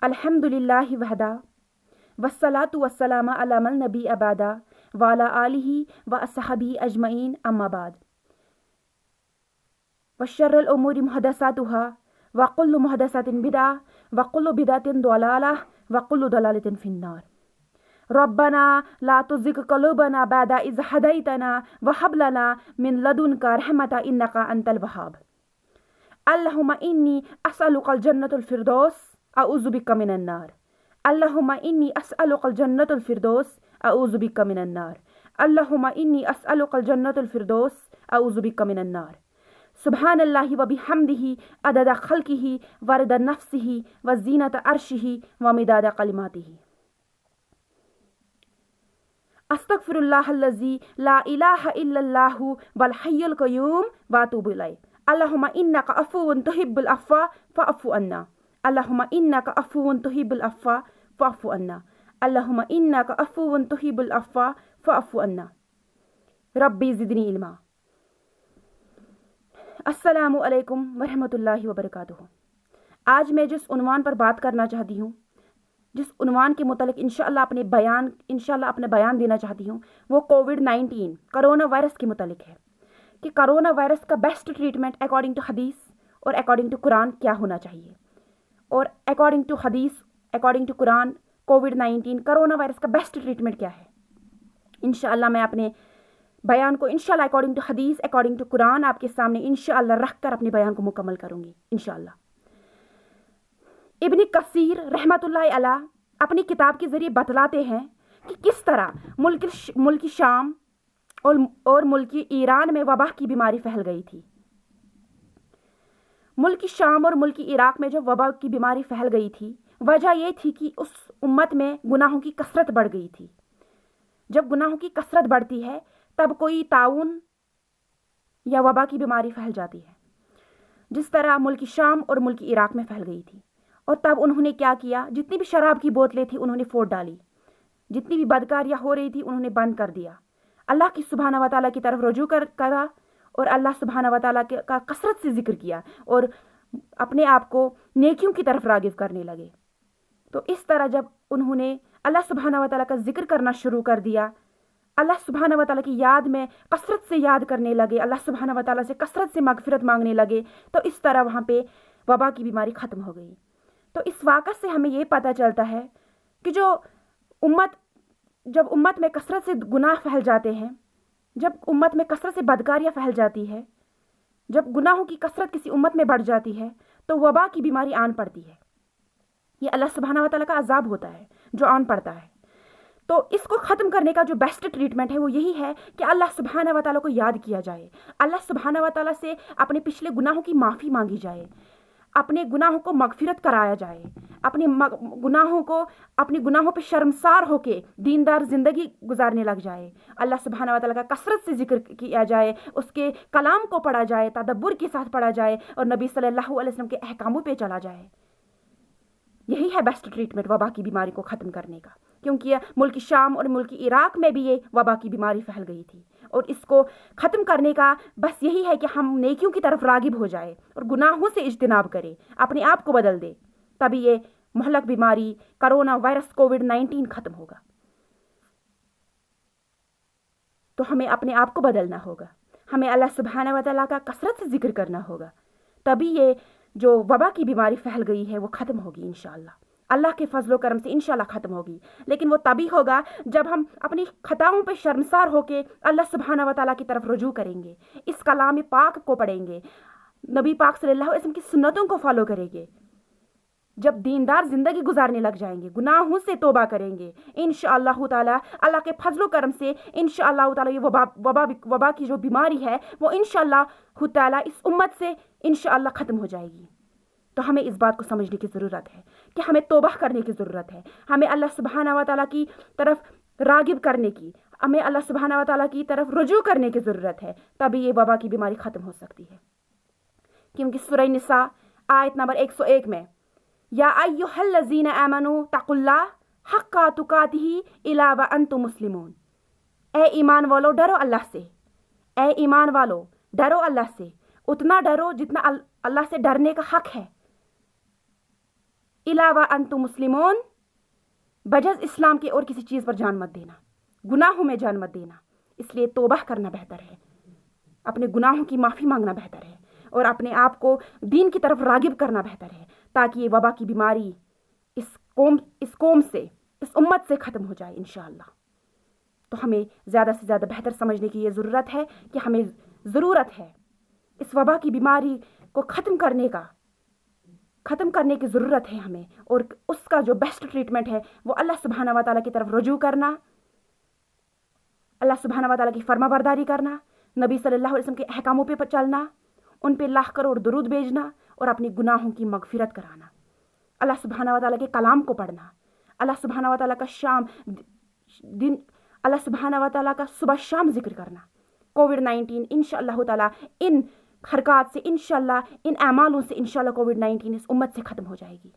अल्हम्दुलिल्लाहि वहदा वस्सलातु वस्सलामु अला मन नबी अबादा वाला आलिही व अस्हाबी अजमईन अम्मा बाद वशर्रुल उमूरि मुहदसातुहा व कुल्लु मुहदसातिन बिदअ व कुल्लु बिदअतिन दलालह व कुल्लु दलालतिन फिन्नार। रब्बना ला तुज़िग क़ुलूबना बअदा इज़ हदैतना व हब लना मिन लदुनका रहमता इन्नका अंतल वहाब। अल्लाहुम्मा इन्नी अस्अलुकल जन्नतुल फिरदौस अऊज़ु बिका मिनन नार। अल्लाहुम्मा इन्नी अस्अलुकल जन्नतुल फिरदौस अऊज़ु बिका मिनन नार। अल्लाहुम्मा इन्नी अस्अलुकल जन्नतुल फिरदौस अऊज़ु बिका मिनन नार। सुब्हानल्लाहि व बिहम्दिही अदद खल्किही व रद नफ्सिही व ज़ीनत अर्शिही व मिदाद कलिमातिही। अस्तगफिरुल्लाहल्लज़ी ला इलाहा इल्लल्लाहु वल हय्युल क़य्यूम व अतूबु इलैह। अल्लाहुम्मा इन्नका अफ़ुव्वुन तुहिब्बुल अफ़्वा फ़अफ़ु अन्ना। अल्लाहुम्मा इन्नका अफ़ुव्वुन तुहिब्बुल अफ़्वा फ़अफ़ु अन्ना। अल्लाहुम्मा इन्नका अफ़ुव्वुन तुहिब्बुल अफ़्वा फ़अफ़ु अन्ना। रब्बी ज़िदनी इल्मा। अस्सलामु अलैकुम वरहमतुल्लाहि वबरकातुहू। आज मैं जिस उन्वान पर बात करना चाहती हूँ, जिस उन्वान के मुतालिक इंशाअल्लाह अपने बयान देना चाहती हूँ, वो कोविड-19 करोना वायरस के मुतालिक है कि करोना वायरस का बेस्ट ट्रीटमेंट अकॉर्डिंग टू हदीस और अकॉर्डिंग टू कुरान क्या होना चाहिए। और अकॉर्डिंग टू हदीस, अकॉर्डिंग टू कुरान, कोविड-19 करोना वायरस का बेस्ट ट्रीटमेंट क्या है। इंशाअल्लाह मैं अपने बयान को इंशाअल्लाह अकॉर्डिंग टू हदीस, अकॉर्डिंग टू कुरान आपके सामने इंशाअल्लाह रख कर अपने बयान को मुकम्मल करूँगी इंशाअल्लाह। इब्न कसीर रहमतुल्लाहि अलैह अपनी किताब के ज़रिए बतलाते हैं कि किस तरह मुल्क शाम और मुल्क ईरान में वबा की बीमारी फैल गई थी। मुल्क शाम और मुल्क इराक में जब वबा की बीमारी फैल गई थी, वजह यह थी कि उस उम्मत में गुनाहों की कसरत बढ़ गई थी। जब गुनाहों की कसरत बढ़ती है तब कोई ताउन या वबा की बीमारी फैल जाती है, जिस तरह मुल्क शाम और मुल्क इराक में फैल गई थी। और तब उन्होंने क्या किया, जितनी भी शराब की बोतलें थी उन्होंने फोड़ डाली, जितनी भी बदकारियाँ हो रही थी उन्होंने बंद कर दिया। अल्लाह की सुब्हाना व तआला की तरफ रुजू करा और अल्लाह सुब्हाना व तआला का कसरत से जिक्र किया और अपने आप को नेकियों की तरफ रागिब करने लगे। तो इस तरह जब उन्होंने अल्लाह सुब्हाना व तआला का जिक्र करना शुरू कर दिया, अल्लाह सुब्हाना व तआला की याद में कसरत से याद करने लगे, अल्लाह सुब्हाना व तआला से कसरत से मगफिरत मांगने लगे, तो इस तरह वहाँ पे वबा की बीमारी ख़त्म हो गई। तो इस वाक़त से हमें ये पता चलता है कि जब उम्मत में कसरत से गुनाह फैल जाते हैं, जब उम्मत में कसरत से बदकारियाँ फैल जाती है, जब गुनाहों की कसरत किसी उम्मत में बढ़ जाती है, तो वबा की बीमारी आन पड़ती है। ये अल्लाह सुब्हाना व तआला का अज़ाब होता है जो आन पड़ता है। तो इसको ख़त्म करने का जो बेस्ट ट्रीटमेंट है वो यही है कि अल्लाह सुब्हाना व तआला को याद किया जाए, अल्लाह सुब्हाना व तआला से अपने पिछले गुनाहों की माफ़ी मांगी जाए, अपने गुनाहों को मगफिरत कराया जाए, अपने गुनाहों पे शर्मसार होके दीनदार ज़िंदगी गुजारने लग जाए, अल्लाह सुब्हाना व तआला का कसरत से जिक्र किया जाए, उसके कलाम को पढ़ा जाए, तदब्बुर के साथ पढ़ा जाए और नबी सल्लल्लाहु अलैहि वसल्लम के अहकामों पे चला जाए। यही है बेस्ट ट्रीटमेंट वबा की बीमारी को ख़त्म करने का, क्योंकि मुल्क शाम और मुल्क इराक में भी ये वबा की बीमारी फैल गई थी। और इसको ख़त्म करने का बस यही है कि हम नेकियों की तरफ रागिब हो जाए और गुनाहों से इज्तिनाब करें, अपने आप को बदल दे, तभी ये महलक बीमारी करोना वायरस कोविड-19 ख़त्म होगा। तो हमें अपने आप को बदलना होगा, हमें अल्लाह सुब्हाना व तआला का कसरत से जिक्र करना होगा, तभी ये जो वबा की बीमारी फैल गई है वो ख़त्म होगी इंशाअल्लाह। अल्लाह के फजलो करम से इंशाअल्लाह ख़त्म होगी, लेकिन वो तभी होगा जब हम अपनी खताओं पे शर्मसार होके अल्लाह सुब्हाना व तआला की तरफ रुजू करेंगे, इस कलाम पाक को पढ़ेंगे, नबी पाक सल्लल्लाहु अलैहि वसल्लम की सुन्नतों को फॉलो करेंगे, जब दीनदार ज़िंदगी गुजारने लग जाएंगे, गुनाहों से तौबा करेंगे इंशाअल्लाह ताला, अल्लाह के फजलो करम से इंशाअल्लाह ताला ये वबा की जो बीमारी है वो इंशाअल्लाह ताला इस उम्मत से इंशाअल्लाह ख़त्म हो जाएगी। तो हमें इस बात को समझने की ज़रूरत है कि हमें तौबा करने की ज़रूरत है, हमें अल्लाह सुब्हाना व तआला की तरफ रागिब करने की, हमें अल्लाह सुब्हाना व तआला की तरफ रुजू करने की ज़रूरत है, तभी ये वबा की बीमारी ख़त्म हो सकती है। क्योंकि सूरह निसा आयत नंबर 101 में या अय्युहल्लज़ीना आमनू तक़ुल्लाह हक़्क़ा तुक़ातिही इला व अंतुम मुस्लिमून, ए ईमान वालो डरो अल्लाह से, ए ईमान वालो डरो अल्लाह से, उतना डरो जितना अल्लाह से डरने का हक़ है। इलावा अंतुम मुस्लिमून, बजज़ इस्लाम के और किसी चीज़ पर जान मत देना, गुनाहों में जान मत देना। इसलिए तौबा करना बेहतर है, अपने गुनाहों की माफ़ी मांगना बेहतर है और अपने आप को दीन की तरफ रागिब करना बेहतर है, ताकि ये वबा की बीमारी इस कौम से, इस उम्मत से ख़त्म हो जाए इंशाअल्लाह। तो हमें ज़्यादा से ज़्यादा बेहतर समझने की ये ज़रूरत है कि हमें ज़रूरत है इस वबा की बीमारी को ख़त्म करने की ज़रूरत है हमें, और उसका जो बेस्ट ट्रीटमेंट है वो अल्लाह सुब्हाना व तआला की तरफ रुजू करना, अल्लाह सुब्हाना व तआला की फर्माबरदारी करना, नबी सल्लल्लाहु अलैहि वसल्लम के अहकामों पे चलना, उन पे लाख करोड़ दुरूद भेजना और अपनी गुनाहों की मगफिरत कराना, अल्लाह सुब्हाना व तआला के कलाम को पढ़ना, अल्लाह सुब्हाना व तआला का अल्लाह सुब्हाना व तआला का सुबह शाम जिक्र करना। कोविड-19 इंशाअल्लाह ताला इन हरकत से, इंशाअल्लाह इन अमालों से इंशाअल्लाह कोविड-19 इस उम्मत से ख़त्म हो जाएगी।